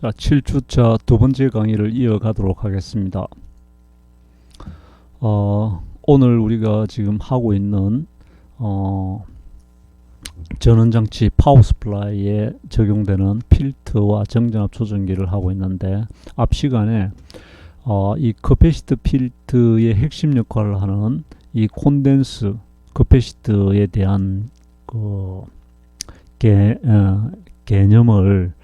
자, 7주차 두 번째 강의를 이어가도록 하겠습니다. 오늘 우리가 지금 하고 있는 전원장치 파워 스플라이에 적용되는 필터와 정전압 조정기를 하고 있는데, 앞 시간에 이 커패시터 필터의 핵심 역할을 하는 이 콘덴스 커패시터에 대한 개념을,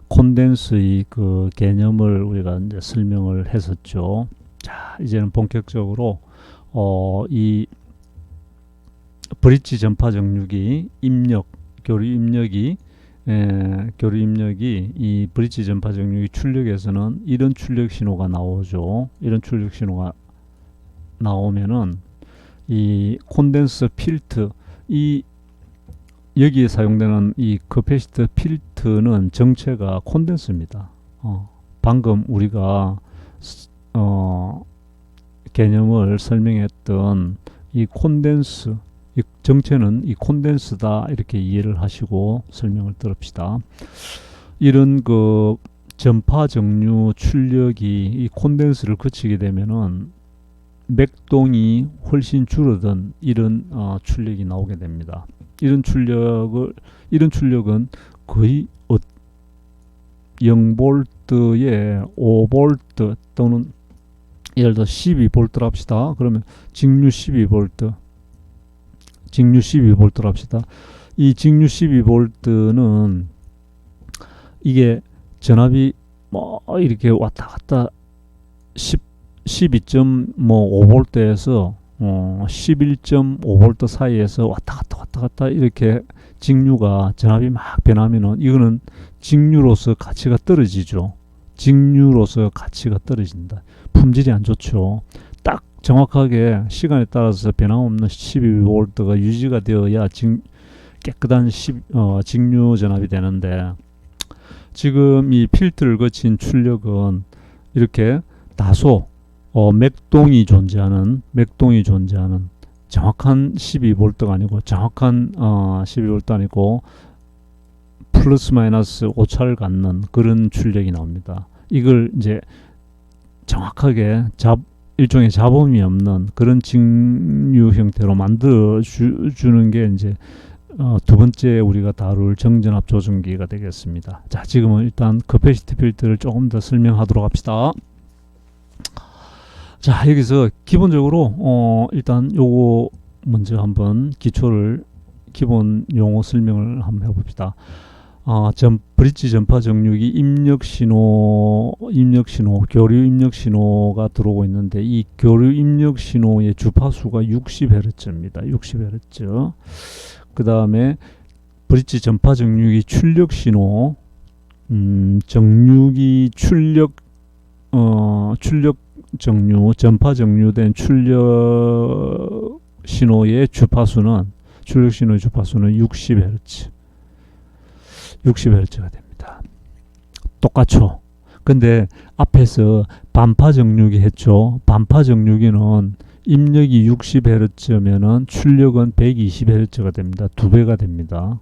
콘덴스의 그 개념을 우리가 이제 설명을 했었죠. 자, 이제는 본격적으로 이 브릿지 전파 정류기 교류 입력이 이 브릿지 전파 정류기 출력에서는 이런 출력 신호가 나오죠. 이런 출력 신호가 나오면은 이 콘덴서 필터, 여기에 사용되는 이 커패시터 필터는 정체가 콘덴서입니다. 방금 우리가 개념을 설명했던 이 콘덴서, 이 정체는 이 콘덴서다, 이렇게 이해를 하시고 설명을 들읍시다. 이런 그 전파 정류 출력이 이 콘덴서를 거치게 되면은 맥동이 훨씬 줄어든 이런 출력이 나오게 됩니다. 이런 출력은 거의 0V에 5V 또는 예를 들어 12V 합시다. 그러면 직류 12V 합시다. 이 직류 12V는 이게 전압이 이렇게 왔다 갔다 12.5V에서 11.5V 사이에서 왔다 갔다 이렇게 직류가 전압이 막 변하면은 이거는 직류로서 가치가 떨어지죠. 직류로서 가치가 떨어진다. 품질이 안 좋죠. 딱 정확하게 시간에 따라서 변함없는 12V가 유지가 되어야 깨끗한 직류 전압이 되는데, 지금 이 필터를 거친 출력은 이렇게 다소 맥동이 존재하는 정확한 12V가 아니고, 정확한 12V 아니고 플러스 마이너스 오차를 갖는 그런 출력이 나옵니다. 이걸 이제 정확하게 일종의 잡음이 없는 그런 직류 형태로 만들어 주는 게 이제 두 번째 우리가 다룰 정전압 조정기가 되겠습니다. 자, 지금은 일단 커패시티 필터를 조금 더 설명하도록 합시다. 자, 여기서 기본적으로 일단 요거 먼저 한번 기본 용어 설명을 한번 해봅시다. 브릿지 전파 정류기 입력 신호, 교류 입력 신호가 들어오고 있는데, 이 교류 입력 신호의 주파수가 60Hz입니다. 60Hz. 그 다음에 브릿지 전파 정류기 출력 신호, 정류기 출력 전파 정류된 출력 신호의 주파수는, 출력 신호의 주파수는 60Hz가 됩니다. 똑같죠. 근데 앞에서 반파 정류기 했죠. 반파 정류기는 입력이 60Hz면은 출력은 120Hz가 됩니다. 2배가 됩니다.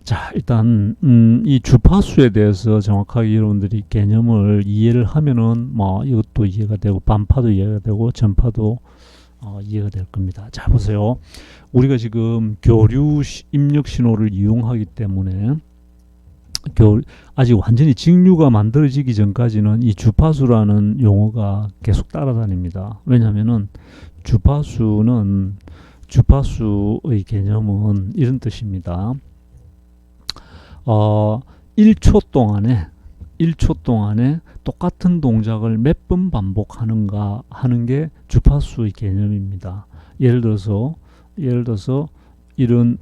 자, 일단 이 주파수에 대해서 정확하게 여러분들이 개념을 이해를 하면은 이것도 이해가 되고, 반파도 이해가 되고, 전파도 이해가 될 겁니다. 자, 보세요. 우리가 지금 교류 입력 신호를 이용하기 때문에 아직 완전히 직류가 만들어지기 전까지는 이 주파수라는 용어가 계속 따라다닙니다. 왜냐하면은 주파수의 개념은 이런 뜻입니다. 1초 동안에 똑같은 동작을 몇 번 반복하는가 하는 게 주파수의 개념입니다. 예를 들어서 이런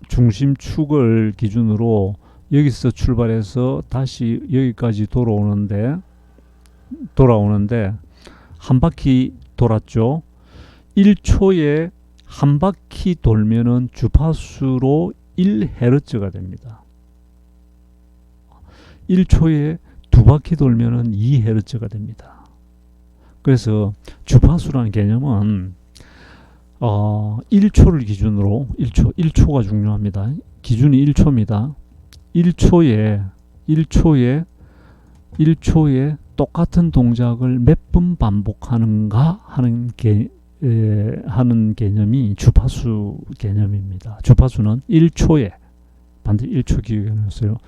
중심축을 기준으로 여기서 출발해서 다시 여기까지 돌아오는데 한 바퀴 돌았죠. 1초에 한 바퀴 돌면은 주파수로 1Hz가 됩니다. 1초에 두 바퀴 돌면은 2Hz가 됩니다. 그래서 주파수라는 개념은 1초를 기준으로 1초가 중요합니다. 기준이 1초입니다. 1초에 똑같은 동작을 몇 번 반복하는가 하는 개념이 주파수 개념입니다. 주파수는 1초에 반드시 1초 기억해 놓으세요.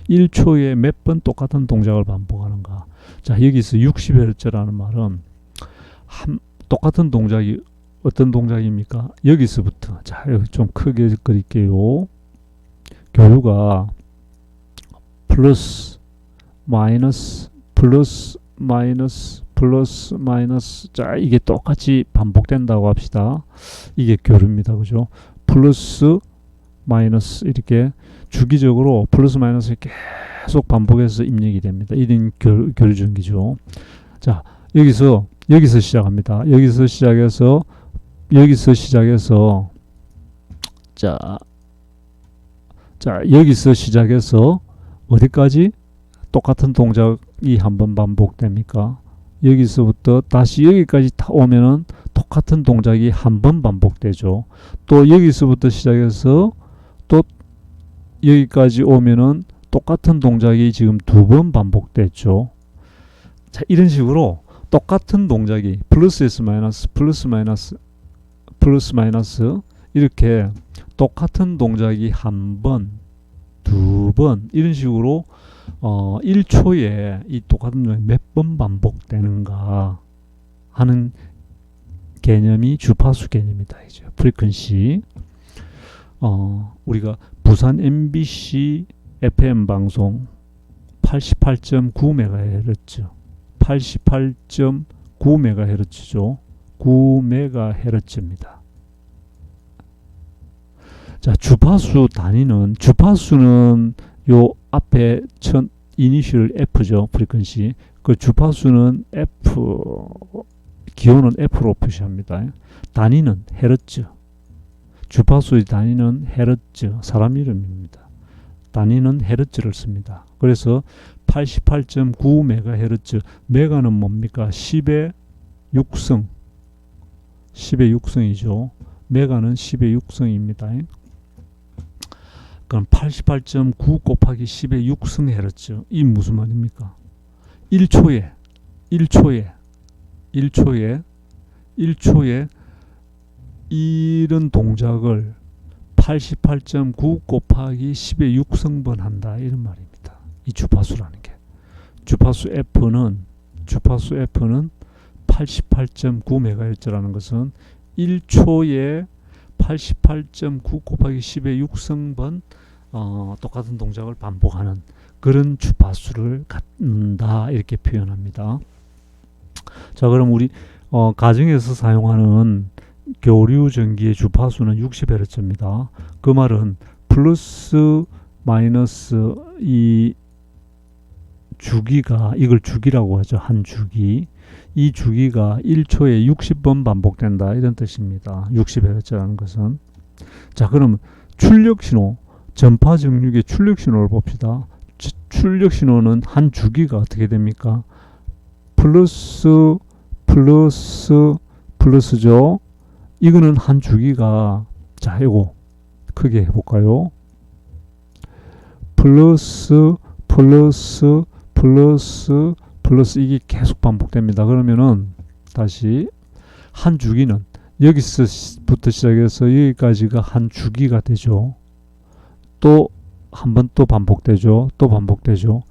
1초에 몇 번 똑같은 동작을 반복하는가. 자, 여기서 60Hz라는 말은 똑같은 동작이 어떤 동작입니까? 여기서부터 자, 여기 좀 크게 그릴게요. 교류가 플러스 마이너스 자, 이게 똑같이 반복된다고 합시다. 이게 교류입니다. 그죠? 플러스 마이너스 이렇게 주기적으로 플러스 마이너스 계속 반복해서 입력이 됩니다. 이런 교류전기죠. 자, 여기서 시작합니다. 여기서 시작해서 여기서 시작해서 어디까지 똑같은 동작이 한번 반복됩니까? 여기서부터 다시 여기까지 오면은 똑같은 동작이 한 번 반복되죠. 또 여기서부터 시작해서 또 여기까지 오면은 똑같은 동작이 지금 2번 반복됐죠. 자, 이런 식으로 똑같은 동작이 플러스에서 마이너스 플러스 마이너스 이렇게 똑같은 동작이 한 번, 2번 이런 식으로 1초에 이 똑같은 동작이 몇 번 반복되는가 하는 개념이 주파수 개념이다. 이제 프리퀀시. 우리가 부산 MBC FM 방송 88.9MHz 88.9MHz죠. 9MHz입니다. 자, 주파수는 요 앞에 첫 이니셜 F죠. 프리퀀시. 그 주파수는 F, 기호는 F로 표시합니다. 단위는 헤르츠. 주파수의 단위는 헤르츠, 사람 이름입니다. 단위는 헤르츠를 씁니다. 그래서 88.9MHz, 메가는 뭡니까? 10의 6성, 10의 6성이죠. 메가는 10의 6성입니다. 그럼 88.9 곱하기 10의 6성 헤르츠, 이 무슨 말입니까? 1초에 이런 동작을 88.9 곱하기 10의 6성번 한다, 이런 말입니다. 이 주파수라는 게. 주파수 F는 88.9MHz라는 것은 1초에 88.9 곱하기 10의 6성번 똑같은 동작을 반복하는 그런 주파수를 갖는다, 이렇게 표현합니다. 자, 그럼 우리 가정에서 사용하는 교류 전기의 주파수는 60Hz입니다. 그 말은 플러스 마이너스 이 주기가, 이걸 주기라고 하죠. 한 주기. 이 주기가 1초에 60번 반복된다, 이런 뜻입니다. 60Hz라는 것은. 자, 그럼 출력 신호, 전파 정류의 출력 신호를 봅시다. 출력 신호는 한 주기가 어떻게 됩니까? 플러스죠. 이거는 한 주기가, 자, 이거 크게 해볼까요? 플러스 이게 계속 반복됩니다. 그러면은 다시 한 주기는 여기서부터 시작해서 여기까지가 한 주기가 되죠. 또 한 번 또 반복되죠. 또 반복되죠.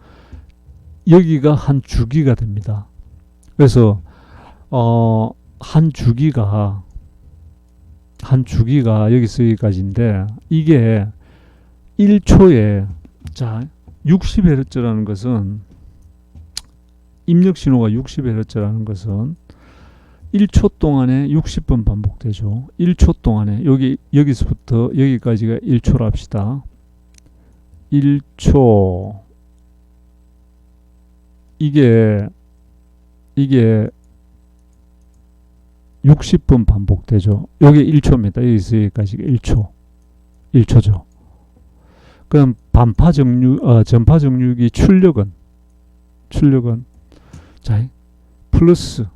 여기가 한 주기가 됩니다. 그래서 한 주기가 여기서 여기까지인데, 이게 1초에, 자, 60Hz라는 것은, 입력 신호가 60Hz라는 것은 1초 동안에 60번 반복되죠. 1초 동안에, 여기서부터 여기까지가 1초로 합시다. 1초. 이게 60번 반복되죠. 여기 1초입니다. 여기서 여기까지가 1초죠. 그럼 전파 정류기 출력은 자, 플러스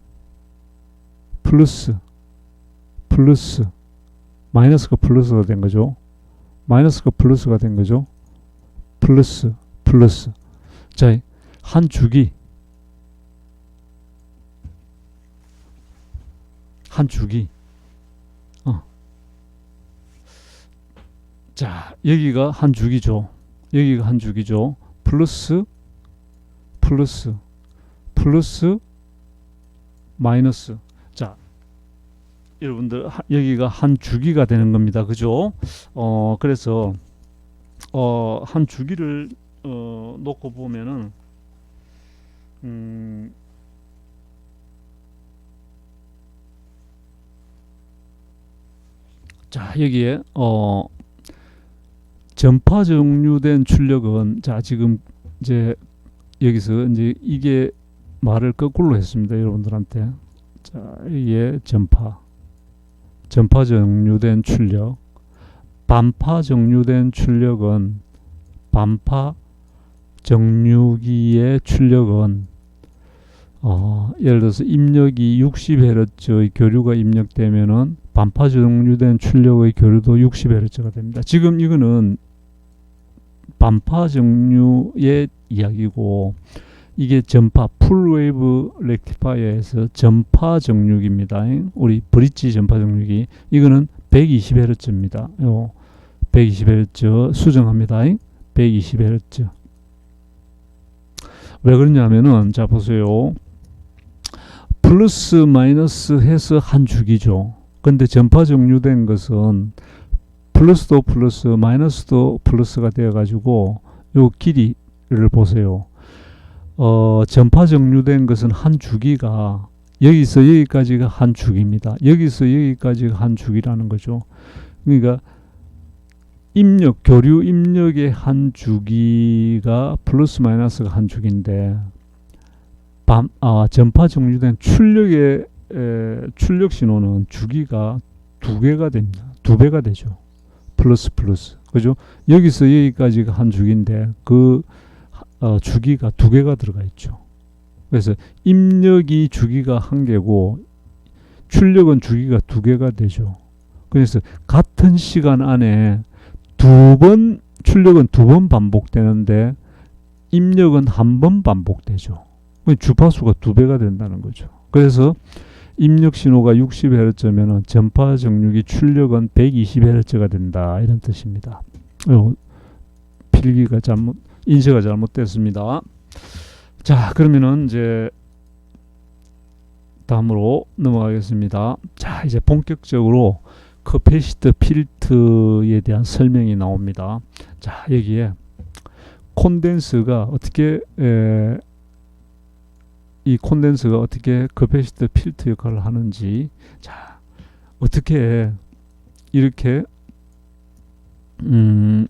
마이너스가 플러스가 된 거죠. 마이너스가 플러스가 된 거죠. 플러스, 플러스. 자, 한 주기. 한 주기. 자, 여기가 한 주기죠. 여기가 한 주기죠. 플러스, 플러스, 플러스, 마이너스. 자, 여러분들 여기가 한 주기가 되는 겁니다. 그죠? 그래서 한 주기를 놓고 보면은 자, 여기에 전파 정류된 출력은 자, 지금 이제 여기서 이제 이게 말을 거꾸로 했습니다. 여러분들한테. 자, 이게 전파 정류된 출력, 반파 정류된 출력은 반파 정류기의 출력은 예를 들어서 입력이 60Hz의 교류가 입력되면은 반파 정류된 출력의 교류도 60Hz가 됩니다. 지금 이거는 반파 정류의 이야기고, 이게 전파 풀웨이브 렉티파이어에서 전파 정류기입니다. 우리 브릿지 전파 정류기. 이거는 120Hz입니다. 120Hz 수정합니다. 120Hz. 왜 그러냐면은, 자, 보세요. 플러스 마이너스 해서 한 주기죠. 근데 전파 정류된 것은 플러스도 플러스, 마이너스도 플러스가 되어 가지고 요 길이를 보세요. 전파 정류된 것은 한 주기가 여기서 여기까지가 한 주기입니다. 여기서 여기까지가 한 주기라는 거죠. 그러니까 교류 입력의 한 주기가 플러스 마이너스가 한 주기인데, 전파 정류된 출력의 출력 신호는 주기가 두 개가 됩니다. 두 배가 되죠. 플러스 플러스. 그죠? 여기서 여기까지가 한 주기인데 그 주기가 두 개가 들어가 있죠. 그래서 입력이 주기가 한 개고 출력은 주기가 두 개가 되죠. 그래서 같은 시간 안에 출력은 두 번 반복되는데 입력은 한 번 반복되죠. 주파수가 두 배가 된다는 거죠. 그래서 입력 신호가 60Hz면은 전파 정류기 출력은 120Hz가 된다, 이런 뜻입니다. 필기가 인쇄가 잘못됐습니다. 자, 그러면은 이제 다음으로 넘어가겠습니다. 자, 이제 본격적으로 커패시터 필터에 대한 설명이 나옵니다. 자, 여기에 콘덴서가 어떻게 이 콘덴서가 어떻게 커패시터 필터 역할을 하는지, 자, 어떻게 이렇게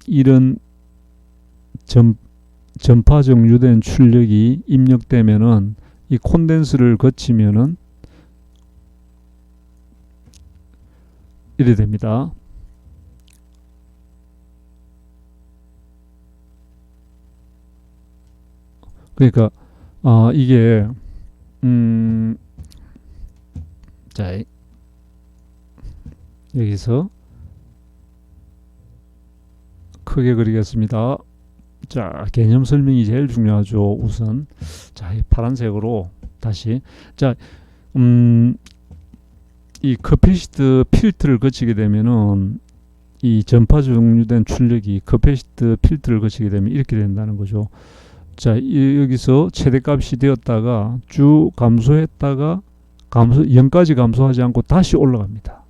이런 전파 정류된 출력이 입력되면은 이 콘덴서를 거치면은 이래 됩니다. 그러니까 이게 자, 여기서 크게 그리겠습니다. 자, 개념 설명이 제일 중요하죠. 우선 자, 이 파란색으로 다시, 자, 이 커패시터 필터를 거치게 되면은 이 전파 정류된 출력이 커패시터 필터를 거치게 되면 이렇게 된다는 거죠. 자, 여기서 최대값이 되었다가 쭉 감소했다가 0까지 감소하지 않고 다시 올라갑니다.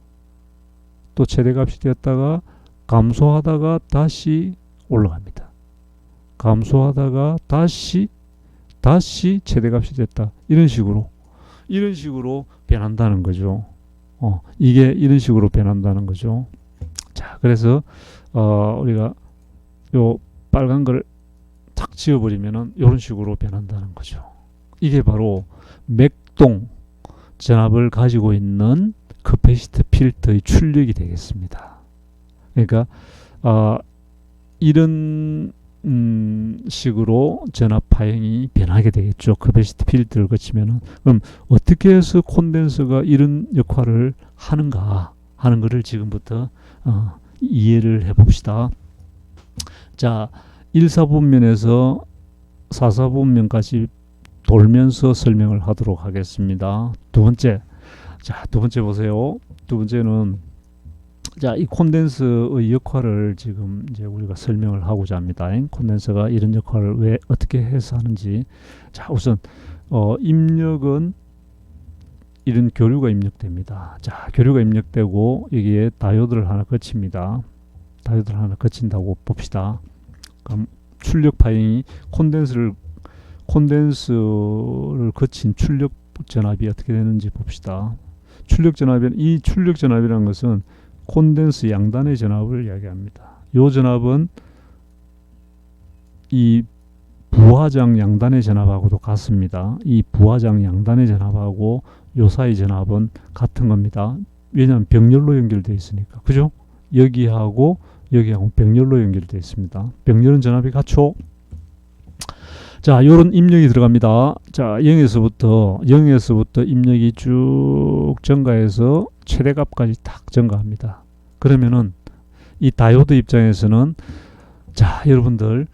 또 최대값이 되었다가 감소하다가 다시 올라갑니다. 감소하다가 다시 최대값이 됐다. 이런 식으로 변한다는 거죠. 이게 이런 식으로 변한다는 거죠. 자, 그래서 우리가 요 빨간 걸 탁 지워버리면은 이런 식으로 변한다는 거죠. 이게 바로 맥동 전압을 가지고 있는 커패시터 필터의 출력이 되겠습니다. 그러니까 이런 식으로 전압 파형이 변하게 되겠죠. 커패시터 필터를 거치면은. 그럼 어떻게 해서 콘덴서가 이런 역할을 하는가 하는 것을 지금부터 이해를 해봅시다. 자, 1사분면에서 4사분면까지 돌면서 설명을 하도록 하겠습니다. 두 번째, 자, 두 번째 보세요. 두 번째는 자, 이 콘덴서의 역할을 지금 이제 우리가 설명을 하고자 합니다. 콘덴서가 이런 역할을 왜 어떻게 해서 하는지. 자, 우선 입력은 이런 교류가 입력됩니다. 자, 교류가 입력되고 여기에 다이오드를 하나 거칩니다. 다이오드를 하나 거친다고 봅시다. 그럼 출력 파잉이 콘덴서를 거친 출력 전압이 어떻게 되는지 봅시다. 출력 전압이라는 것은 콘덴서 양단의 전압을 이야기합니다. 이 전압은 이 부하장 양단의 전압하고도 같습니다. 이 부하장 양단의 전압하고 요 사이 전압은 같은 겁니다. 왜냐하면 병렬로 연결되어 있으니까. 그죠? 여기하고 병렬로 연결되어 있습니다. 병렬은 전압이 같죠? 자, 요런 입력이 들어갑니다. 자, 0에서부터 입력이 쭉 증가해서 최대값까지 딱 증가합니다. 그러면은 이 다이오드 입장에서는 자, 여러분들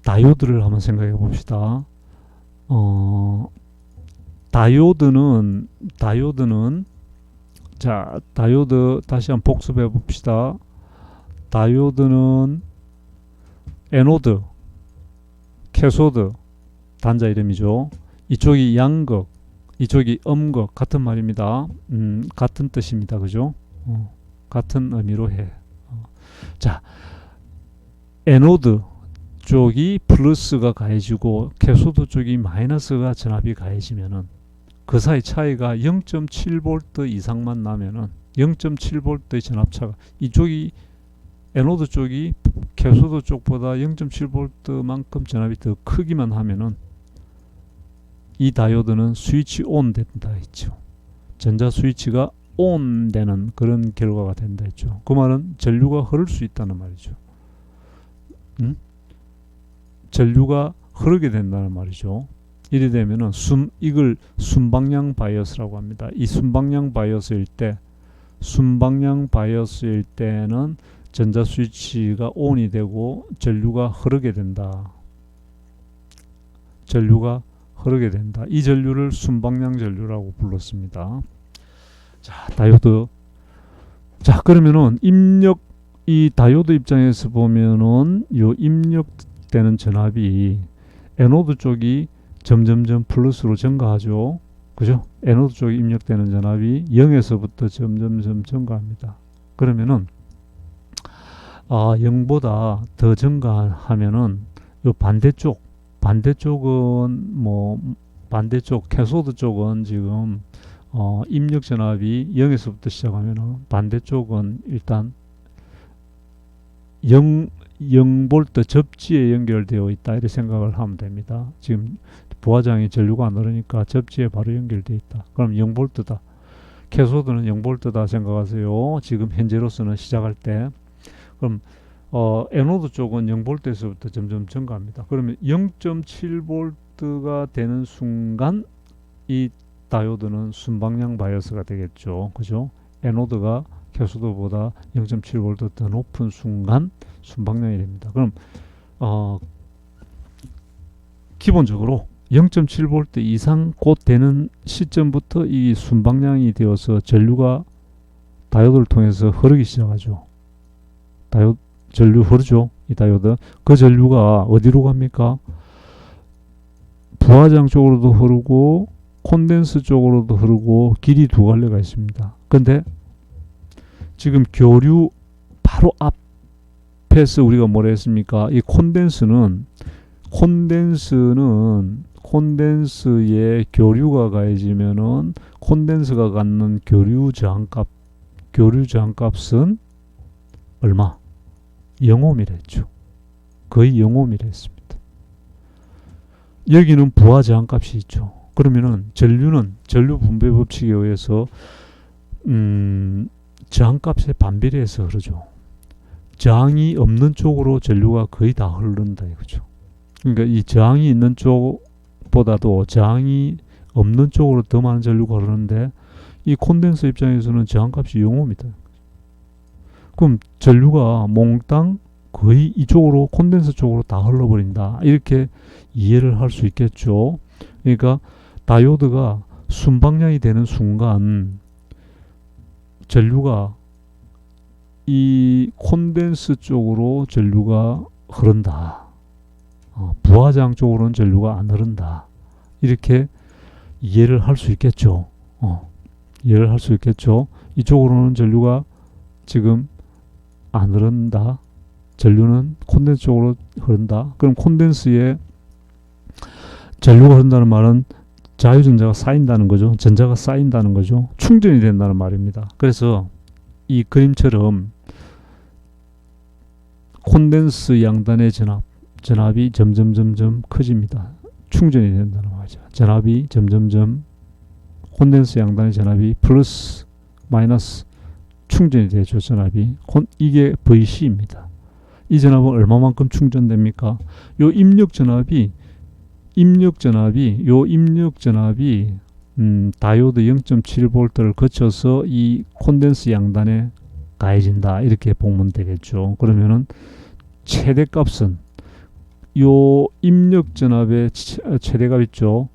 다이오드를 한번 생각해 봅시다. 다이오드는 자, 다이오드 다시 한번 복습해 봅시다. 다이오드는 에노드, 캐소드 단자 이름이죠. 이쪽이 양극, 이쪽이 음극 같은 말입니다. 같은 뜻입니다. 그죠? 같은 의미로 해. 자, 에노드 쪽이 플러스가 가해지고 캐소드 쪽이 마이너스가 전압이 가해지면은 그 사이 차이가 0.7V 이상만 나면은 0.7V의 전압차가 이쪽이 에노드 쪽이 캐소드 쪽보다 0.7V만큼 전압이 더 크기만 하면은 이 다이오드는 스위치 온 된다 했죠. 전자 스위치가 온 되는 그런 결과가 된다 했죠. 그 말은 전류가 흐를 수 있다는 말이죠. 전류가 흐르게 된다는 말이죠. 이래 되면은 이걸 순방향 바이어스라고 합니다. 이 순방향 바이어스일 때는 전자 스위치가 ON이 되고 전류가 흐르게 된다. 이 전류를 순방향 전류라고 불렀습니다. 자, 다이오드. 자, 그러면은 이 다이오드 입장에서 보면은 요 입력되는 전압이 에노드 쪽이 점점점 플러스로 증가하죠. 그죠? 에노드 쪽에 입력되는 전압이 0에서부터 점점점 증가합니다. 그러면은 0보다 더 증가하면은 요 반대쪽 캐소드 쪽은 지금 입력 전압이 0에서부터 시작하면은 반대쪽은 일단 0V 접지에 연결되어 있다 이렇게 생각을 하면 됩니다. 지금 부하장이 전류가 안 흐르니까 접지에 바로 연결되어 있다. 그럼 0V다. 캐소드는 0V다 생각하세요. 지금 현재로서는 시작할 때. 그럼 에노드 쪽은 0V에서부터 점점 증가합니다. 그러면 0.7V가 되는 순간 이 다이오드는 순방향 바이어스가 되겠죠. 그죠? 에노드가 캐소드보다 0.7V 더 높은 순간 순방향이 됩니다. 그럼 기본적으로 0.7V 이상 곧 되는 시점부터 이 순방향이 되어서 전류가 다이오드를 통해서 흐르기 시작하죠. 전류 흐르죠. 이 다이오드. 그 전류가 어디로 갑니까? 부하장 쪽으로도 흐르고 콘덴서 쪽으로도 흐르고 길이 두 갈래가 있습니다. 근데 지금 교류 바로 앞에서 우리가 뭐라 했습니까? 이 콘덴서에 교류가 가해지면은 콘덴서가 갖는 교류 저항값은 얼마? 0옴이랬죠. 거의 0옴이라 했습니다. 여기는 부하 저항값이 있죠. 그러면은 전류 분배 법칙에 의해서 저항값에 반비례해서 흐르죠. 저항이 없는 쪽으로 전류가 거의 다 흐른다 이거죠. 그러니까 이 저항이 있는 쪽보다도 저항이 없는 쪽으로 더 많은 전류가 흐르는데 이 콘덴서 입장에서는 저항값이 0입니다. 그럼 전류가 몽땅 거의 이쪽으로 콘덴서 쪽으로 다 흘러버린다. 이렇게 이해를 할 수 있겠죠. 그러니까 다이오드가 순방향이 되는 순간 전류가 이 콘덴서 쪽으로 전류가 흐른다. 부하장 쪽으로는 전류가 안 흐른다. 이렇게 이해를 할 수 있겠죠. 이해를 할 수 있겠죠. 이쪽으로는 전류가 지금 안 흐른다. 전류는 콘덴서 쪽으로 흐른다. 그럼 콘덴서에 전류가 흐른다는 말은 자유전자가 쌓인다는 거죠. 전자가 쌓인다는 거죠. 충전이 된다는 말입니다. 그래서 이 그림처럼 콘덴서 양단의 전압이 점점 커집니다. 충전이 된다는 말이죠. 전압이 점점 콘덴서 양단의 전압이 플러스 마이너스 충전이 되죠. 전압이 이게 VC입니다. 이 전압은 얼마만큼 충전됩니까? 요 입력 전압이 다이오드 0.7V를 거쳐서 이 콘덴서 양단에 가해진다. 이렇게 보면 되겠죠. 그러면은 최대값은 요 입력 전압의 최대값 있죠.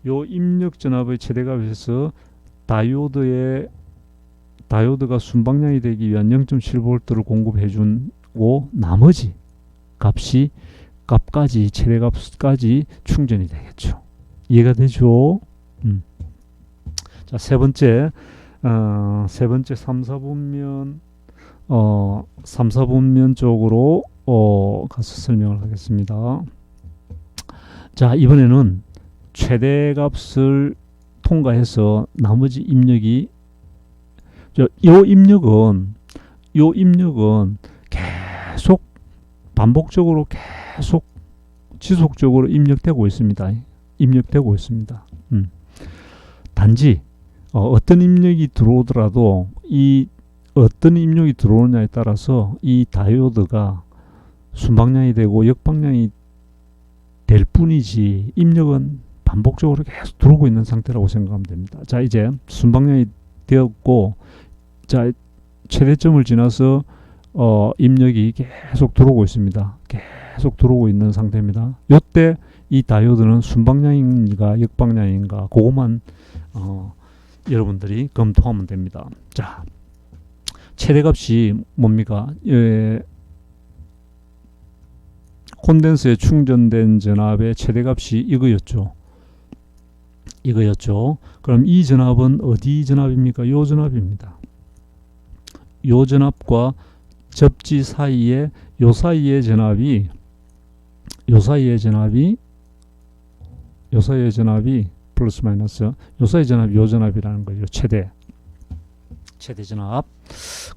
요 입력 전압의 최대값에서 다이오드가 순방향이 되기 위한 0.7V를 공급해 주고 나머지 값까지 최대값까지 충전이 되겠죠. 이해가 되죠? 자, 세 번째 3, 4분면 쪽으로 가서 설명을 하겠습니다. 자, 이번에는 최대값을 통과해서 나머지 입력이 요 입력은 계속 반복적으로 계속 지속적으로 입력되고 있습니다. 단지 어떤 입력이 들어오더라도 이 어떤 입력이 들어오느냐에 따라서 이 다이오드가 순방향이 되고 역방향이 될 뿐이지 입력은 반복적으로 계속 들어오고 있는 상태라고 생각하면 됩니다. 자, 이제 순방향이 되었고, 자, 최대점을 지나서 입력이 계속 들어오고 있습니다. 계속 들어오고 있는 상태입니다. 이때 이 다이오드는 순방향인가 역방향인가 그것만 여러분들이 검토하면 됩니다. 자, 최대값이 뭡니까? 콘덴서에 충전된 전압의 최대값이 이거였죠. 그럼 이 전압은 어디 전압입니까? 요 전압입니다. 요 전압과 접지 사이에 요 사이의 전압이 플러스 마이너스 요 사이 전압이 요 전압이라는 거죠. 최대 전압,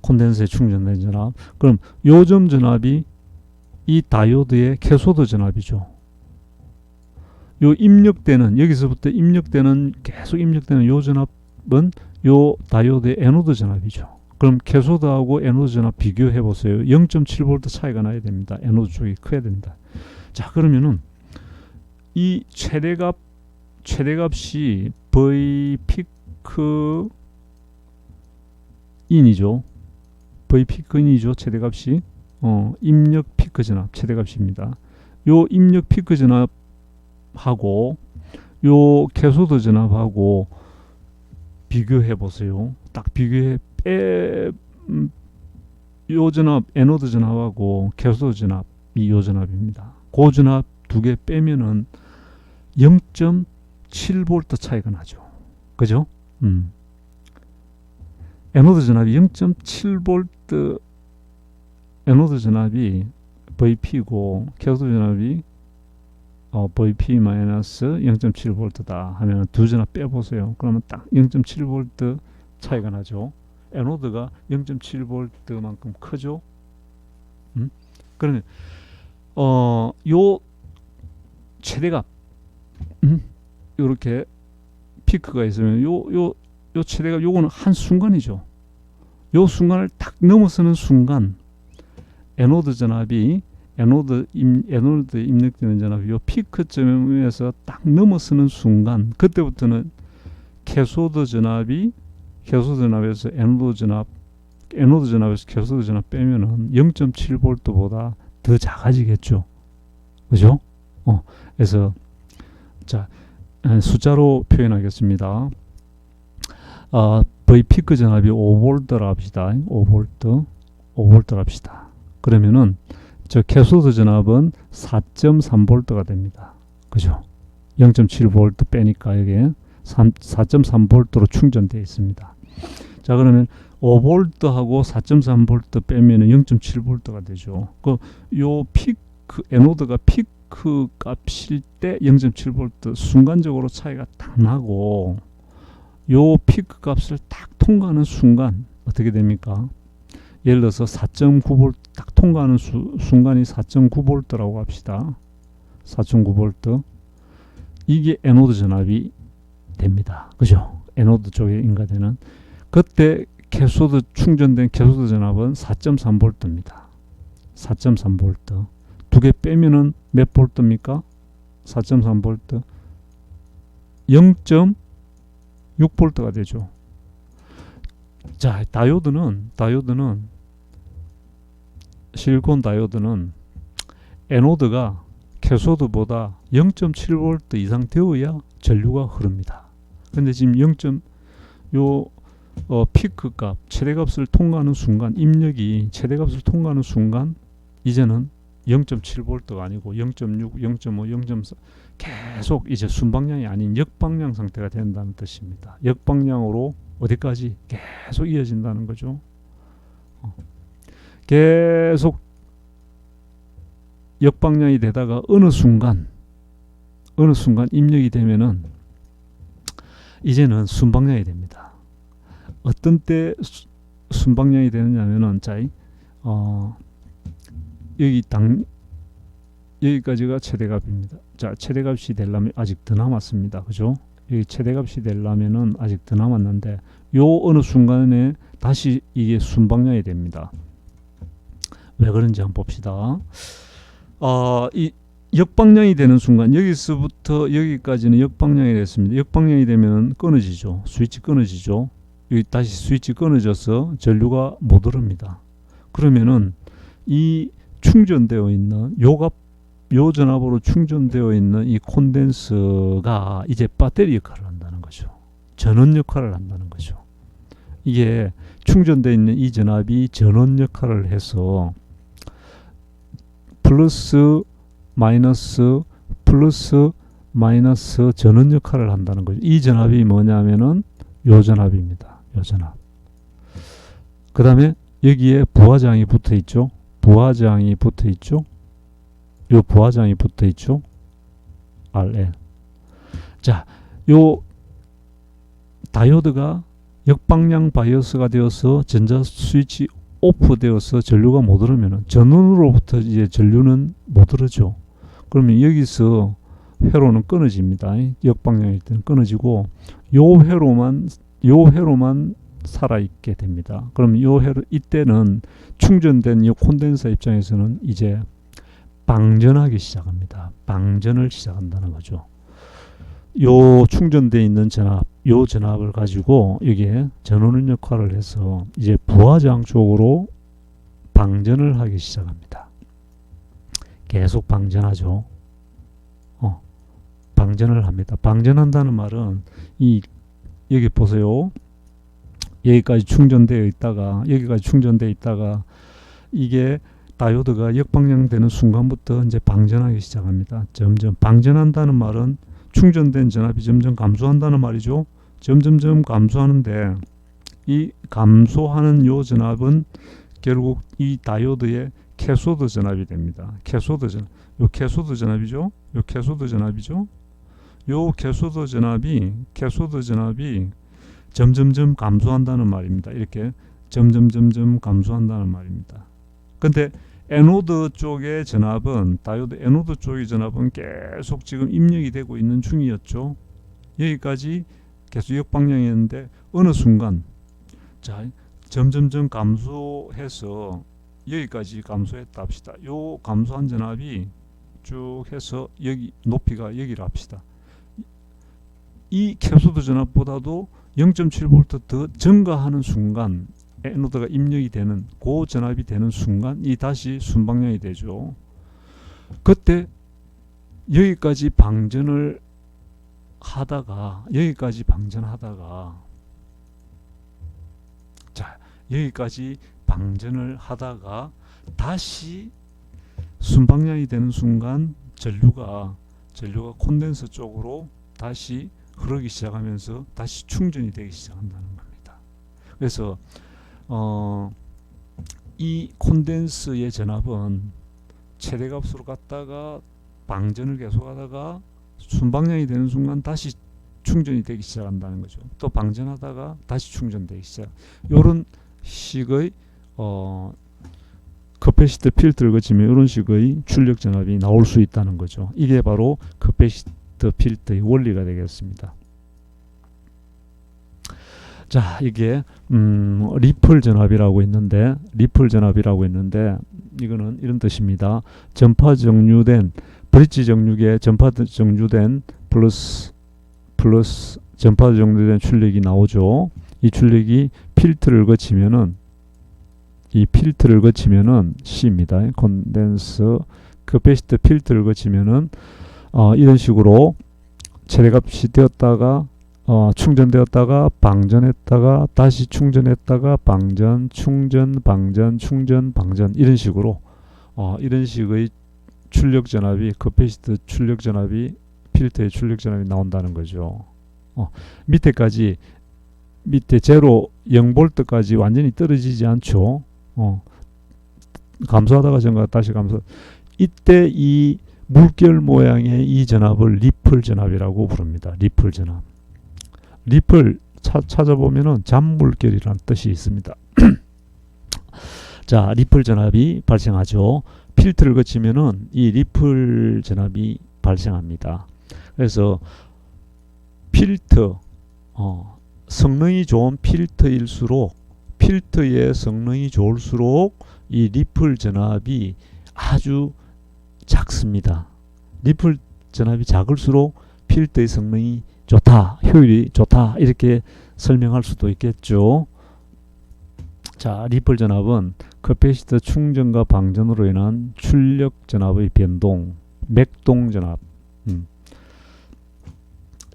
콘덴서에 충전된 전압. 그럼 요점 전압이 이 다이오드의 캐소드 전압이죠. 요 입력되는 여기서부터 계속 입력되는 요 전압은 요 다이오드의 에노드 전압이죠. 그럼 캐소드하고 에노드 전압 비교해 보세요. 0.7V 차이가 나야 됩니다. 에노드 쪽이 커야 된다. 자, 그러면은 이 최대값이 V 피크 인이죠. V 피크 인이죠. 최대값이 입력 피크 전압 최대값입니다. 요 입력 피크 전압하고 요 캐소드 전압하고 비교해 보세요. 딱 비교해 요 전압 에노드 전압하고 캐소드 전압이 요 전압입니다. 그 전압 두 개 빼면은 0.7V 차이가 나죠. 그죠? 에노드 전압이 0.7V 에노드 전압이 VP고 캐소드 전압이 VP-0.7V다 하면 두 전압 빼보세요. 그러면 딱 0.7V 차이가 나죠. 에노드가 0.7V만큼 크죠. 그러면 요 최대값 요렇게 피크가 있으면 요 최대값 요거는 한 순간이죠. 요 순간을 딱 넘어서는 순간 에노드 전압이 에노드 입력되는 전압이 요 피크점에서 딱 넘어서는 순간 그때부터는 캐소드 전압이 캐소드 전압에서 에노드 전압에서 캐소드 전압 빼면은 0.7V보다 더 작아지겠죠. 그죠? 그래서 자, 숫자로 표현하겠습니다. V 피크 전압이 5V라 합시다. 5V라 합시다. 그러면은 저 캐소드 전압은 4.3V가 됩니다. 그죠? 0.7V 빼니까 여기에 4.3V로 충전되어 있습니다. 자, 그러면 5V하고 4.3V 빼면은 0.7V가 되죠. 요 피크, 에노드가 피크 값일 때 0.7V 순간적으로 차이가 딱 나고, 요 피크 값을 딱 통과하는 순간 어떻게 됩니까? 예를 들어서 4.9V 딱 통과하는 순간이 4.9V라고 합시다. 4.9V. 이게 에노드 전압이 됩니다. 그죠? 에노드 쪽에 인가되는. 그때 충전된 캐소드 전압은 4.3V입니다. 4.3V. 두 개 빼면은 몇 볼트입니까? 4.3V. 0.6V가 되죠. 자, 실리콘 다이오드는 에노드가 캐소드보다 0.7V 이상 되어야 전류가 흐릅니다. 근데 지금 피크 값, 최대값을 통과하는 순간, 입력이 최대값을 통과하는 순간 이제는 0.7V가 아니고 0.6, 0.5, 0.4 계속 이제 순방향이 아닌 역방향 상태가 된다는 뜻입니다. 역방향으로 어디까지 계속 이어진다는 거죠. 계속 역방향이 되다가 어느 순간 입력이 되면은 이제는 순방향이 됩니다. 어떤 때 순방향이 되느냐면은 여기까지가 최대값입니다. 자, 최대값이 되려면 아직 더 남았습니다. 그죠? 여기 최대값이 되려면은 아직 더 남았는데 요 어느 순간에 다시 이게 순방향이 됩니다. 왜 그런지 한번 봅시다. 이 역방향이 되는 순간 여기서부터 여기까지는 역방향이 됐습니다. 역방향이 되면 끊어지죠. 스위치 끊어지죠. 여기 다시 스위치 끊어져서 전류가 못 흐릅니다. 그러면은 이 충전되어 있는 요 전압으로 충전되어 있는 이 콘덴서가 이제 배터리 역할을 한다는 거죠. 전원 역할을 한다는 거죠. 이게 충전되어 있는 이 전압이 전원 역할을 해서 플러스 마이너스 전원 역할을 한다는 거죠. 이 전압이 뭐냐면은 요 전압입니다. 요 전압. 그 다음에 여기에 부하장이 붙어 있죠. 요 부하장이 붙어 있죠. RL. 자, 요 다이오드가 역방향 바이어스가 되어서 전자 스위치 오프 되어서 전류가 못 흐르면 전원으로부터 이제 전류는 못 흐르죠. 그러면 여기서 회로는 끊어집니다. 역방향일 때는 끊어지고 요 회로만 살아있게 됩니다. 그럼 이때는 충전된 이 콘덴서 입장에서는 이제 방전하기 시작합니다. 방전을 시작한다는 거죠. 요 충전되어 있는 요 전압을 가지고 여기에 전원 역할을 해서 이제 부하장 쪽으로 방전을 하기 시작합니다. 계속 방전하죠. 방전을 합니다. 방전한다는 말은 여기 보세요. 여기까지 충전되어 있다가 이게 다이오드가 역방향되는 순간부터 이제 방전하기 시작합니다. 점점 방전한다는 말은 충전된 전압이 점점 감소한다는 말이죠. 점점점 감소하는데 이 감소하는 요 전압은 결국 이 다이오드의 캐소드 전압이 됩니다. 캐소드 전압이죠. 요 캐소드 전압이 점점점 감소한다는 말입니다. 이렇게 점점점점 감소한다는 말입니다. 근데 에노드 쪽의 전압은 다이오드 에노드 쪽의 전압은 계속 지금 입력이 되고 있는 중이었죠. 여기까지 계속 역방향이었는데 어느 순간 점점점 감소해서 여기까지 감소했다 합시다. 요 감소한 전압이 쭉 해서 여기 높이가 여기로 합시다. 이 캐소드 전압보다도 0.7V 더 증가하는 순간 에너드가 입력이 되는 고전압이 되는 순간 이 다시 순방향이 되죠. 그때 여기까지 방전을 하다가 자, 여기까지 방전을 하다가 다시 순방향이 되는 순간 전류가 콘덴서 쪽으로 다시 흐르기 시작하면서 다시 충전이 되기 시작한다는 겁니다. 그래서 이 콘덴서의 전압은 최대값으로 갔다가 방전을 계속하다가 순방향이 되는 순간 다시 충전이 되기 시작한다는 거죠. 또 방전하다가 다시 충전되기 시작. 이런 식의 커패시터 필터를 거치면 이런 식의 출력 전압이 나올 수 있다는 거죠. 이게 바로 커패시터 필터의 원리가 되겠습니다. 자, 이게 리플 전압이라고 있는데 이거는 이런 뜻입니다. 전파 정류된 브릿지 정류계 전파 정류된 플러스 전파 정류된 출력이 나오죠. 이 출력이 필터를 거치면은 C입니다. 콘덴서 커패시터 필터를 거치면은 이런 식으로 최대값이 되었다가 충전되었다가 방전했다가 다시 충전했다가 방전, 충전, 방전, 충전, 방전 이런 식으로 이런 식의 출력 전압이 커패시터 출력 전압이 필터의 출력 전압이 나온다는 거죠. 밑에 제로 0V까지 완전히 떨어지지 않죠. 감소하다가 증가 다시 감소. 이때 이 물결 모양의 이 전압을 리플 전압이라고 부릅니다. 리플 전압. 리플 찾아보면은 잔물결이라는 뜻이 있습니다. 자, 리플 전압이 발생하죠. 필터를 거치면은 이 리플 전압이 발생합니다. 그래서 필터, 성능이 좋은 필터일수록 필터의 성능이 좋을수록 이 리플 전압이 아주 작습니다. 리플 전압이 작을수록 필터의 성능이 좋다, 효율이 좋다 이렇게 설명할 수도 있겠죠. 자, 리플 전압은 커패시터 충전과 방전으로 인한 출력 전압의 변동, 맥동 전압.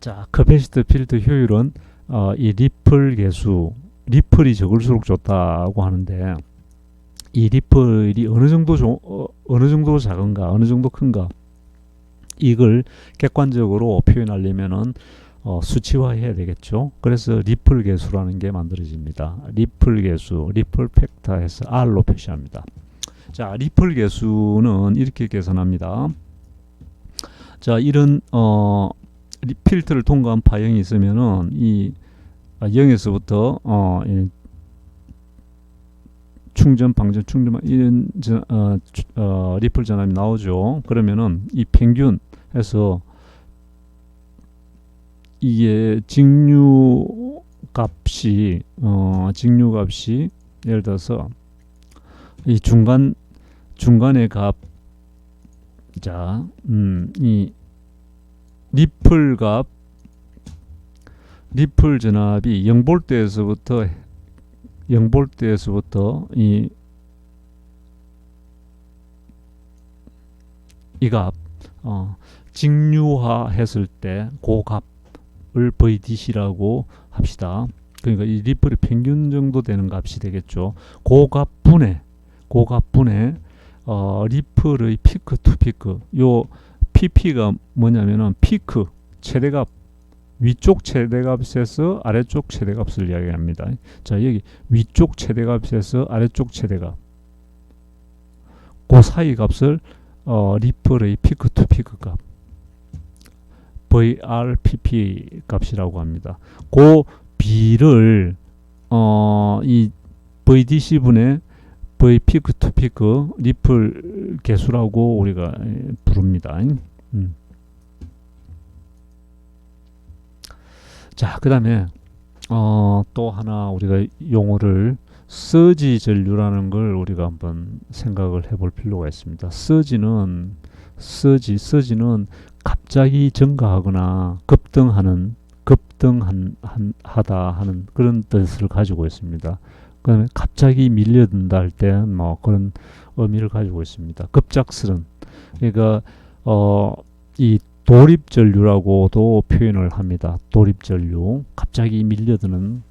자, 커패시터 필터 효율은 이 리플 계수, 리플이 적을수록 좋다고 하는데 이 리플이 어느 정도 작은가, 어느 정도 큰가 이걸 객관적으로 표현하려면은 수치화해야 되겠죠. 그래서 리플 계수라는 게 만들어집니다. 리플 계수, 리플 팩터에서 R로 표시합니다. 자, 리플 계수는 이렇게 계산합니다. 자, 이런 필터를 통과한 파형이 있으면은 이 0에서부터 충전, 방전, 충전 이런 리플 전압이 나오죠. 그러면은 이 평균에서 이게 직류 값이 예를 들어서 이 중간의 값, 자, 이 리플 전압이 0V에서부터 이 값, 직류화 했을 때 그 값을 VDC라고 합시다. 그러니까 이 리플의 평균 정도 되는 값이 되겠죠. 그 값분의 리플의 피크 투 피크. 요 PP가 뭐냐면은 피크 최대값, 위쪽 최대값에서 아래쪽 최대값을 이야기합니다. 자, 여기 위쪽 최대값에서 아래쪽 최대값, 그 사이 값을 리플의 피크 투 피크 값, VRPP 값이라고 합니다. 그 B를 이 VDC 분의 V 피크 투 피크 리플 개수라고 우리가 부릅니다. 자, 그 다음에 또 하나 우리가 용어를 서지 전류라는 걸 우리가 한번 생각을 해볼 필요가 있습니다. 서지는 갑자기 증가하거나 급등하는 급등하다 하는 그런 뜻을 가지고 있습니다. 그다음에 갑자기 밀려든다 할 때 뭐 그런 의미를 가지고 있습니다. 급작스런. 그러니까 이 도립전류라고도 표현을 합니다. 도립전류. 갑자기 밀려드는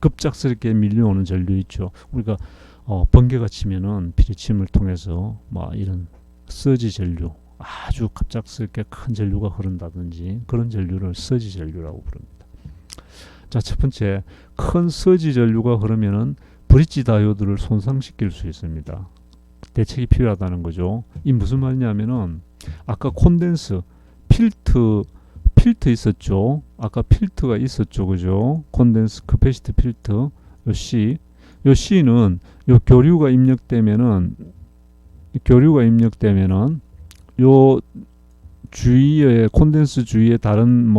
급작스럽게 밀려오는 전류 있죠. 우리가 번개가 치면은 피리침을 통해서 뭐 이런 서지 전류, 아주 갑작스럽게 큰 전류가 흐른다든지 그런 전류를 서지 전류라고 부릅니다. 자, 첫 번째, 큰 서지 전류가 흐르면은 브릿지 다이오드를 손상시킬 수 있습니다. 대책이 필요하다는 거죠. 이 무슨 말이냐면은 아까 콘덴스 필트 있었죠. 아까 필트가 있었죠, 그죠? 콘덴스 커패시티 필트. 요 C는 요 교류가 입력되면은 요 주위에 콘덴스 주위에 다른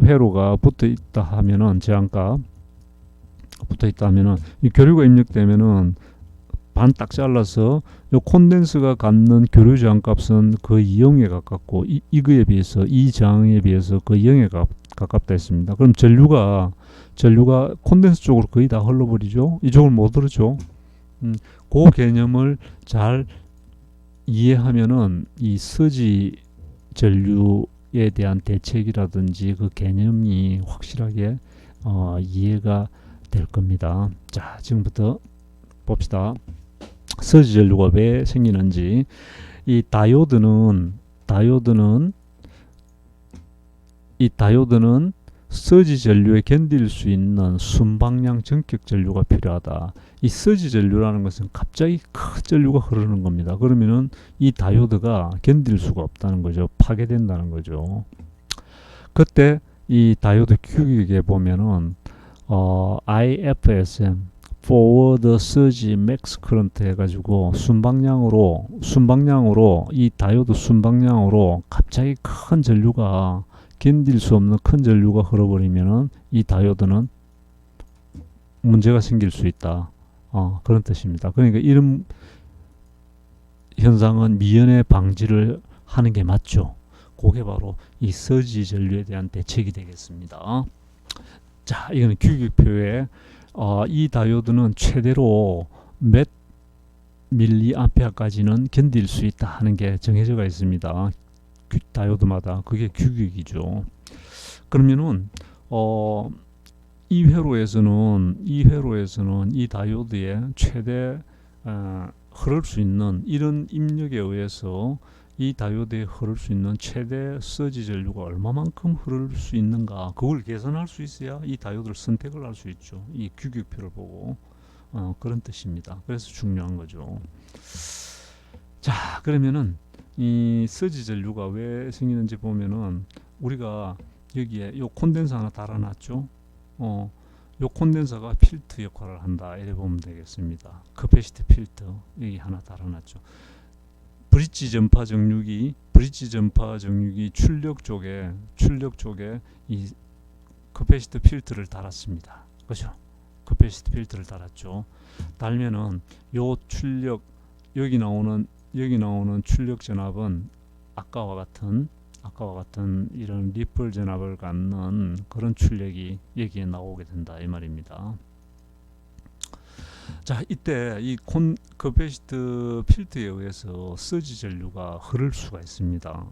회로가 붙어 있다 하면은 제한값 붙어 있다 하면은 이 교류가 입력되면은 반 딱 잘라서 요 콘덴스가 갖는 교류 저항값은 거의 0에 가깝고 이거에 비해서 이 저항에 비해서 거의 0에 가깝다 했습니다. 그럼 전류가 콘덴스 쪽으로 거의 다 흘러버리죠. 이쪽을 못 흐르죠. 그 개념을 잘 이해하면은 이 서지 전류에 대한 대책이라든지 그 개념이 확실하게 이해가 될 겁니다. 자, 지금부터 봅시다. 서지 전류가 왜 생기는지. 이 다이오드는 서지 전류에 견딜 수 있는 순방향 전격 전류가 필요하다. 이 서지 전류라는 것은 갑자기 큰 전류가 흐르는 겁니다. 그러면은 이 다이오드가 견딜 수가 없다는 거죠. 파괴된다는 거죠. 그때 이 다이오드 규격에 보면은 IFSM Forward Surge Max Current 해가지고 순방향으로 이 다이오드 순방향으로 갑자기 큰 전류가 견딜 수 없는 큰 전류가 흘러버리면은 이 다이오드는 문제가 생길 수 있다. 그런 뜻입니다. 그러니까 이런 현상은 미연에 방지를 하는 게 맞죠. 그게 바로 이 서지 전류에 대한 대책이 되겠습니다. 자, 이거는 규격표에 이 다이오드는 최대로 몇 밀리암페어까지는 견딜 수 있다 하는 게 정해져 있습니다. 다이오드마다 그게 규격이죠. 그러면은 이 회로에서는 이 다이오드의 최대 흐를 수 있는 이런 입력에 의해서 이 다이오드에 흐를 수 있는 최대 서지 전류가 얼마만큼 흐를 수 있는가, 그걸 계산할 수 있어야 이 다이오드를 선택을 할 수 있죠. 이 규격표를 보고 그런 뜻입니다. 그래서 중요한 거죠. 자, 그러면은 이 서지 전류가 왜 생기는지 보면은 우리가 여기에 요 콘덴서 하나 달아놨죠. 요 콘덴서가 필트 역할을 한다, 이래 보면 되겠습니다. 커패시티 필트 여기 하나 달아놨죠. 브릿지 전파 정류기 출력 쪽에 이 커패시티 필트를 달았습니다. 그죠? 커패시티 필트를 달았죠. 달면은 요 출력 여기 나오는 출력 전압은 아까와 같은 이런 리플 전압을 갖는 그런 출력이 여기에 나오게 된다, 이 말입니다. 자, 이때 이 커패시티 필트에 의해서 서지 전류가 흐를 수가 있습니다.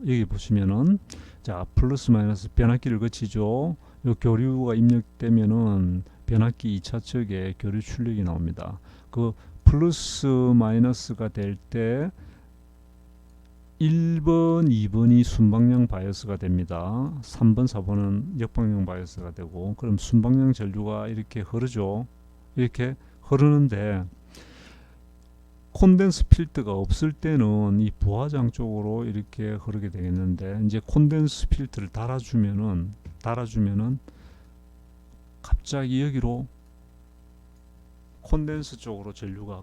여기 보시면은 자, 플러스 마이너스 변압기를 거치죠. 요 교류가 입력되면은 변압기 2차측에 교류 출력이 나옵니다. 그 플러스 마이너스가 될 때 1번, 2번이 순방향 바이어스가 됩니다. 3번, 4번은 역방향 바이어스가 되고, 그럼 순방향 전류가 이렇게 흐르죠. 이렇게 흐르는데 콘덴스 필터가 없을 때는 이 부하장 쪽으로 이렇게 흐르게 되겠는데, 이제 콘덴스 필터를 달아주면은 갑자기 여기로 콘덴스 쪽으로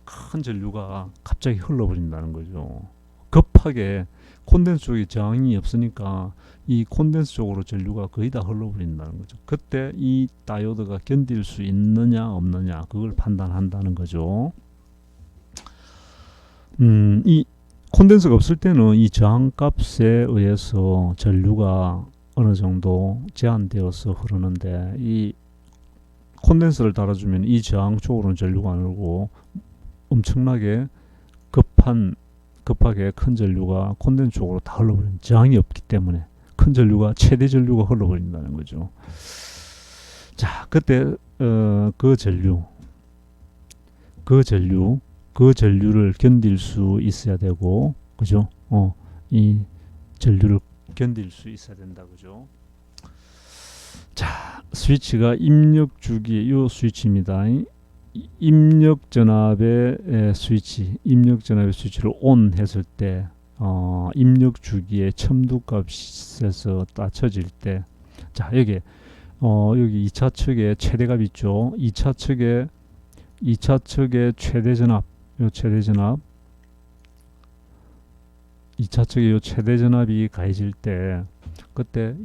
큰 전류가 갑자기 흘러버린다는 거죠. 급하게 콘덴스 쪽에 저항이 없으니까 이 콘덴스 쪽으로 전류가 거의 다 흘러버린다는 거죠. 그때 이 다이오드가 견딜 수 있느냐 없느냐, 그걸 판단한다는 거죠. 이 콘덴서가 없을 때는 이 저항값에 의해서 전류가 어느 정도 제한되어서 흐르는데, 이 콘덴서를 달아주면 이 저항 쪽으로는 전류가 안 흐르고 엄청나게 급하게 큰 전류가 콘덴서 쪽으로 다 흘러버리는, 저항이 없기 때문에 큰 전류가, 최대 전류가 흘러버린다는 거죠. 자, 그때 그 전류를 견딜 수 있어야 되고, 그죠? 이 전류를 견딜 수 있어야 된다, 그죠? 자, 스위치가 입력 주기, 요 스위치입니다. 입력 전압의 스위치를 ON 했을 때, 입력 주기의 첨두값에서 따쳐질 때, 자, 여기 2차 측에 최대값 있죠. 2차 측의 최대 전압, 요 최대 전압, 2차 측의 요 최대 전압이 가해질 때, 그때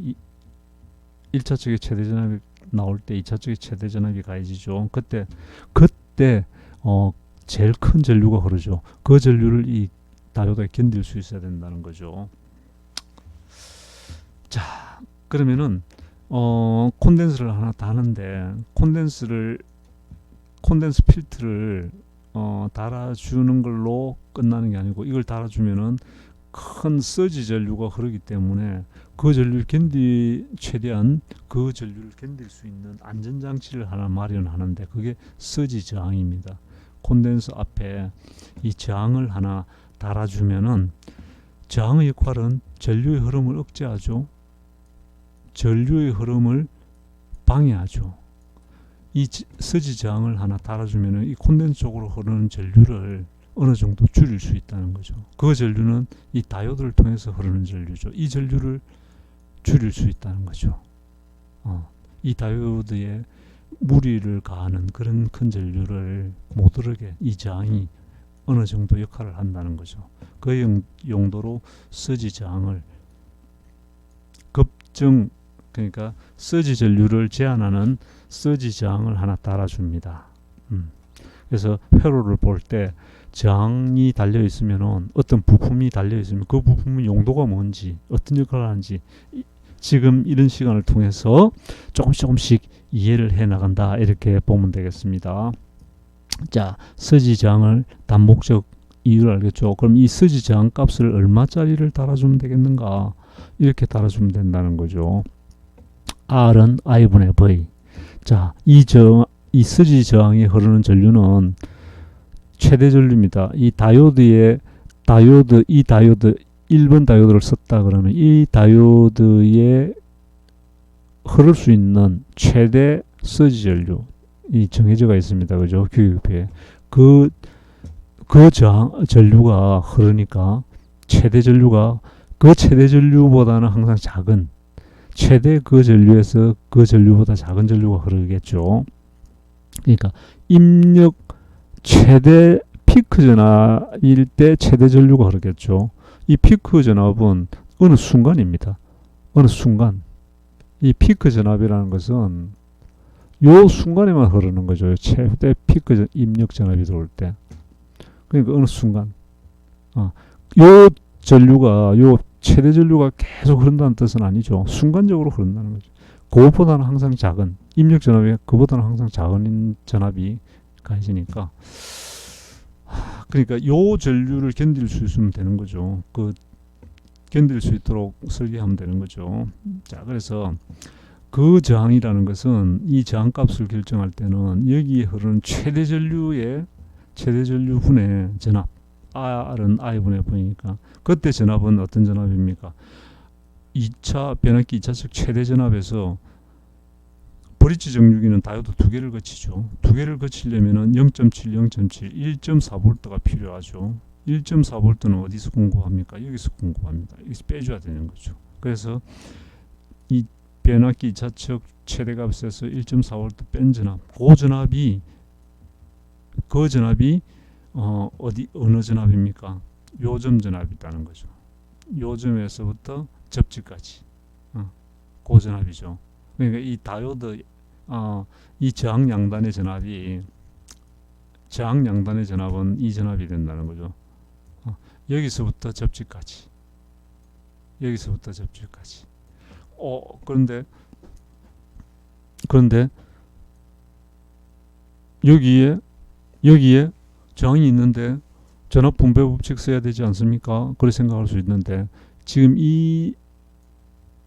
1차 측의 최대 전압이 나올 때 2차 측의 최대 전압이 가해지죠. 그때 제일 큰 전류가 흐르죠. 그 전류를 이 다이오드가 견딜 수 있어야 된다는 거죠. 자, 그러면은 콘덴서를 하나 다는데, 콘덴서 필터를 달아주는 걸로 끝나는 게 아니고, 이걸 달아주면은 큰 서지 전류가 흐르기 때문에 그 전류를 최대한 그 전류를 견딜 수 있는 안전장치를 하나 마련하는데, 그게 서지 저항입니다. 콘덴서 앞에 이 저항을 하나 달아주면은, 저항의 역할은 전류의 흐름을 억제하죠. 전류의 흐름을 방해하죠. 이 서지 저항을 하나 달아주면은 이 콘덴서 쪽으로 흐르는 전류를 어느 정도 줄일 수 있다는 거죠. 그 전류는 이 다이오드를 통해서 흐르는 전류죠. 이 전류를 줄일 수 있다는 거죠. 이 다이오드에 무리를 가하는 그런 큰 전류를 못 흐르게 이 저항이 어느 정도 역할을 한다는 거죠. 그 용도로 서지 저항을 그러니까 서지 전류를 제한하는 서지 저항을 하나 달아줍니다. 그래서 회로를 볼 때 저항이 달려 있으면은, 어떤 부품이 달려 있으면 그 부품의 용도가 뭔지, 어떤 역할을 하는지, 지금 이런 시간을 통해서 조금씩 이해를 해 나간다, 이렇게 보면 되겠습니다. 자, 서지 저항을 단목적 이유를 알겠죠? 그럼 이 서지 저항 값을 얼마짜리를 달아주면 되겠는가? 이렇게 달아주면 된다는 거죠. R은 I분의 V. 자, 이 서지 저항이 흐르는 전류는 최대 전류입니다. 이 다이오드 1번 다이오드를 썼다 그러면 이 다이오드에 흐를 수 있는 최대 서지 전류, 이 정해져가 있습니다. 그죠? 규격표에. 그 전류가 흐르니까 최대 전류보다는 항상 작은, 최대 그 전류에서 그 전류보다 작은 전류가 흐르겠죠. 그러니까 입력 최대 피크 전압일 때 최대 전류가 흐르겠죠. 이 피크 전압은 어느 순간입니다. 어느 순간. 이 피크 전압이라는 것은 요 순간에만 흐르는 거죠. 최대 피크 입력 전압이 들어올 때. 그러니까 어느 순간. 요 최대 전류가 계속 흐른다는 뜻은 아니죠. 순간적으로 흐른다는 거죠. 그것보다는 항상 작은, 입력 전압이 그보다는 항상 작은 전압이 가해지니까, 그러니까 요 전류를 견딜 수 있으면 되는 거죠. 견딜 수 있도록 설계하면 되는 거죠. 자, 그래서 그 저항이라는 것은 이 저항 값을 결정할 때는 여기에 흐르는 최대 전류분의 전압, R은 I분의 V니까, 그때 전압은 어떤 전압입니까? 변압기 2차측 최대 전압에서 브릿지 정류기는 다이오드 2개를 거치죠. 2개를 거치려면 0.7, 1.4V가 필요하죠. 1.4V는 어디서 공급합니까? 여기서 공급합니다. 여기서 빼줘야 되는 거죠. 그래서 이 변압기 2차측 최대값에서 1.4V 뺀 전압, 그 전압이 어느 전압입니까? 요점 전압이라는 거죠. 요점에서부터 접지까지 그 전압이죠. 그러니까 이 다이오드 이 저항 양단의 전압은 이 전압이 된다는 거죠. 여기서부터 접지까지 그런데 여기에 저항이 있는데 전압 분배 법칙 써야 되지 않습니까? 그렇게 생각할 수 있는데 지금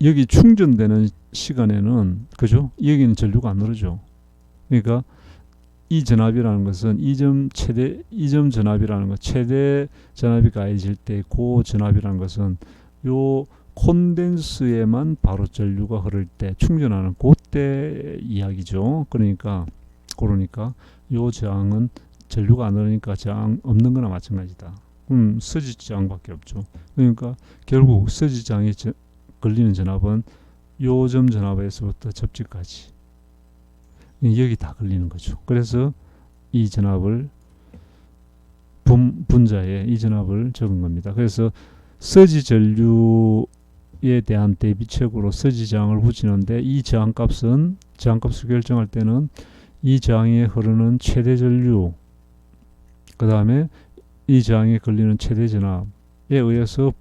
여기 충전되는 시간에는 그죠? 여기는 전류가 안 흐르죠. 그러니까 이 전압이라는 것은 이점 전압이라는 것, 최대 전압이 가해질 때 그 전압이라는 것은 요 콘덴스에만 바로 전류가 흐를 때 충전하는 그때 이야기죠. 그러니까 요 저항은 전류가 안 흐르니까 저항 없는 거나 마찬가지다. 서지 저항밖에 없죠. 그러니까 결국 서지 저항에 걸리는 전압은 요점 전압에서부터 접지까지 여기 다 걸리는 거죠. 그래서 이 전압을 분자에 이 전압을 적은 겁니다. 그래서 서지 전류에 대한 대비책으로 서지 저항을 붙이는데 이 저항값을 결정할 때는 이 저항에 흐르는 최대 전류 그 다음에 이 저항에 걸리는 최대 전압에 의해서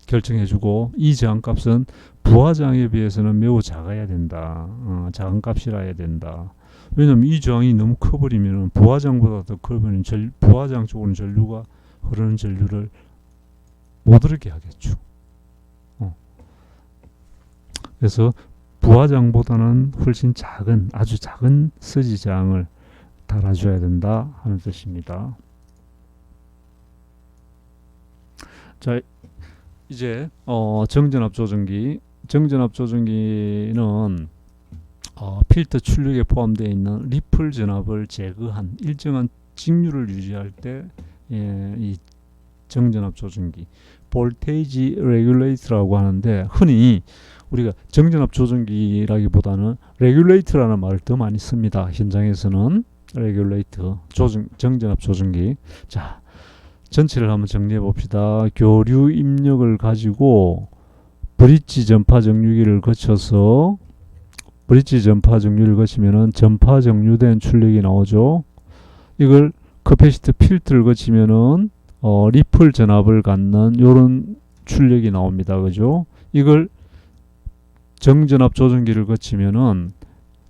결정해주고 이 저항값은 부하 저항에 비해서는 매우 작아야 된다. 작은 값이라 해야 된다. 왜냐하면 이 저항이 너무 커버리면 부하 저항보다 더 커버리면 부하 저항 쪽으로는 전류가 흐르는 전류를 못 흐르게 하겠죠. 그래서 부하 저항보다는 훨씬 작은 아주 작은 서지 저항을 달아줘야 된다 하는 뜻입니다. 자, 이제 정전압 조정기는 필터 출력에 포함되어 있는 리플 전압을 제거한 일정한 직류를 유지할 때 이 정전압 조정기 볼테이지 레귤레이터라고 하는데 흔히 우리가 정전압 조정기라기보다는 레귤레이터라는 말을 더 많이 씁니다. 현장에서는 레귤레이터 정전압 조정기. 자, 전체를 한번 정리해 봅시다. 교류 입력을 가지고 브릿지 전파 정류기를 거쳐서 거치면은 전파 정류된 출력이 나오죠. 이걸 커패시터 필터를 거치면은 리플 전압을 갖는 요런 출력이 나옵니다. 그죠? 이걸 정전압 조정기를 거치면은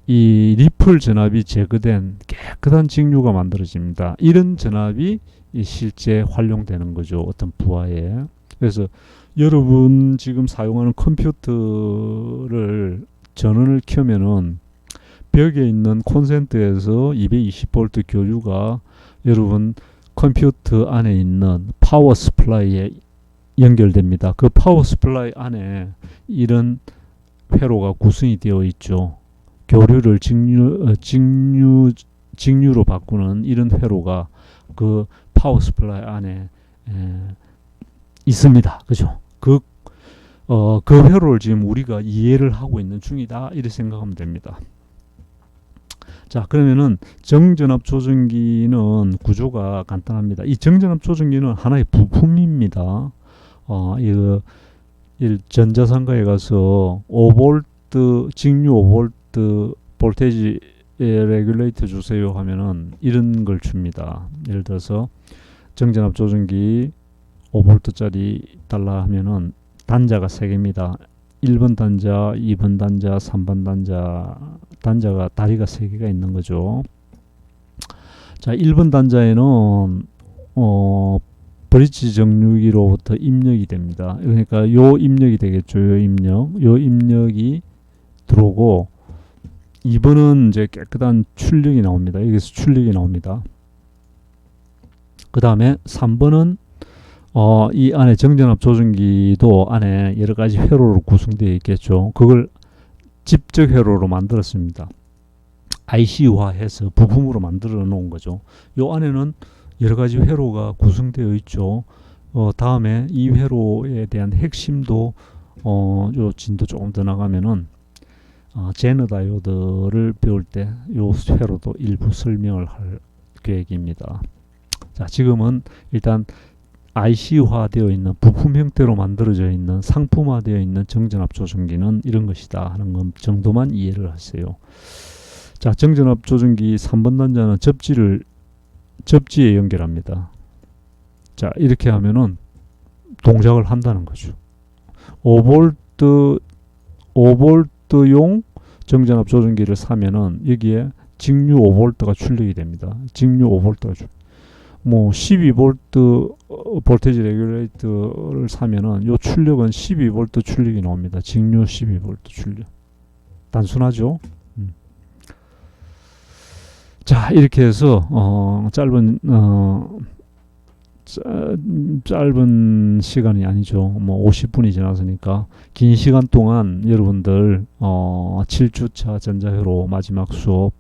이 리플 전압이 제거된 깨끗한 직류가 만들어집니다. 이런 전압이 실제 활용되는 거죠. 어떤 부하에. 그래서 여러분 지금 사용하는 컴퓨터를 전원을 켜면은 벽에 있는 콘센트에서 220V 교류가 여러분 컴퓨터 안에 있는 파워 스플라이에 연결됩니다. 그 파워 스플라이 안에 이런 회로가 구성이 되어 있죠. 교류를 직류로 바꾸는 이런 회로가 그 파워 스플라이 안에 있습니다. 그죠? 그 회로를 지금 우리가 이해를 하고 있는 중이다. 이렇게 생각하면 됩니다. 자, 그러면은 정전압 조정기는 구조가 간단합니다. 이 정전압 조정기는 하나의 부품입니다. 전자상가에 가서 5V 직류 5V 볼테이지 레귤레이터 주세요 하면은 이런 걸 줍니다. 예를 들어서 정전압 조정기 5V짜리 달라 하면은 단자가 3개입니다. 1번 단자, 2번 단자, 3번 단자가 다리가 3개가 있는 거죠. 자, 1번 단자에는 브릿지 정류기로부터 입력이 됩니다. 그러니까 요 입력이 되겠죠. 요 입력이 들어오고 2번은 이제 깨끗한 출력이 나옵니다. 여기서 출력이 나옵니다. 그 다음에 3번은 이 안에 정전압 조정기도 안에 여러 가지 회로로 구성되어 있겠죠. 그걸 집적 회로로 만들었습니다. ICU화해서 부품으로 만들어 놓은 거죠. 요 안에는 여러 가지 회로가 구성되어 있죠. 다음에 이 회로에 대한 핵심도 요 진도 조금 더 나가면은 제너 다이오드를 배울 때 요 회로도 일부 설명을 할 계획입니다. 자, 지금은 일단 IC화되어 있는 부품 형태로 만들어져 있는 상품화되어 있는 정전압 조정기는 이런 것이다 하는 것 정도만 이해를 하세요. 자, 정전압 조정기 3번 단자는 접지에 연결합니다. 자, 이렇게 하면은 동작을 한다는 거죠. 5V 5V용 정전압 조정기를 사면은 여기에 직류 5V가 출력이 됩니다. 직류 5V가 뭐 12V 볼테지 레귤레이터를 사면은 요 출력은 12V 출력이 나옵니다. 직류 12V 출력. 단순하죠? 자, 이렇게 해서 짧은 시간이 아니죠. 뭐 50분이 지났으니까 긴 시간 동안 여러분들 7주차 전자회로 마지막 수업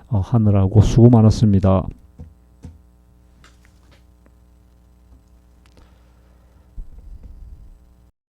하느라고 수고 많았습니다.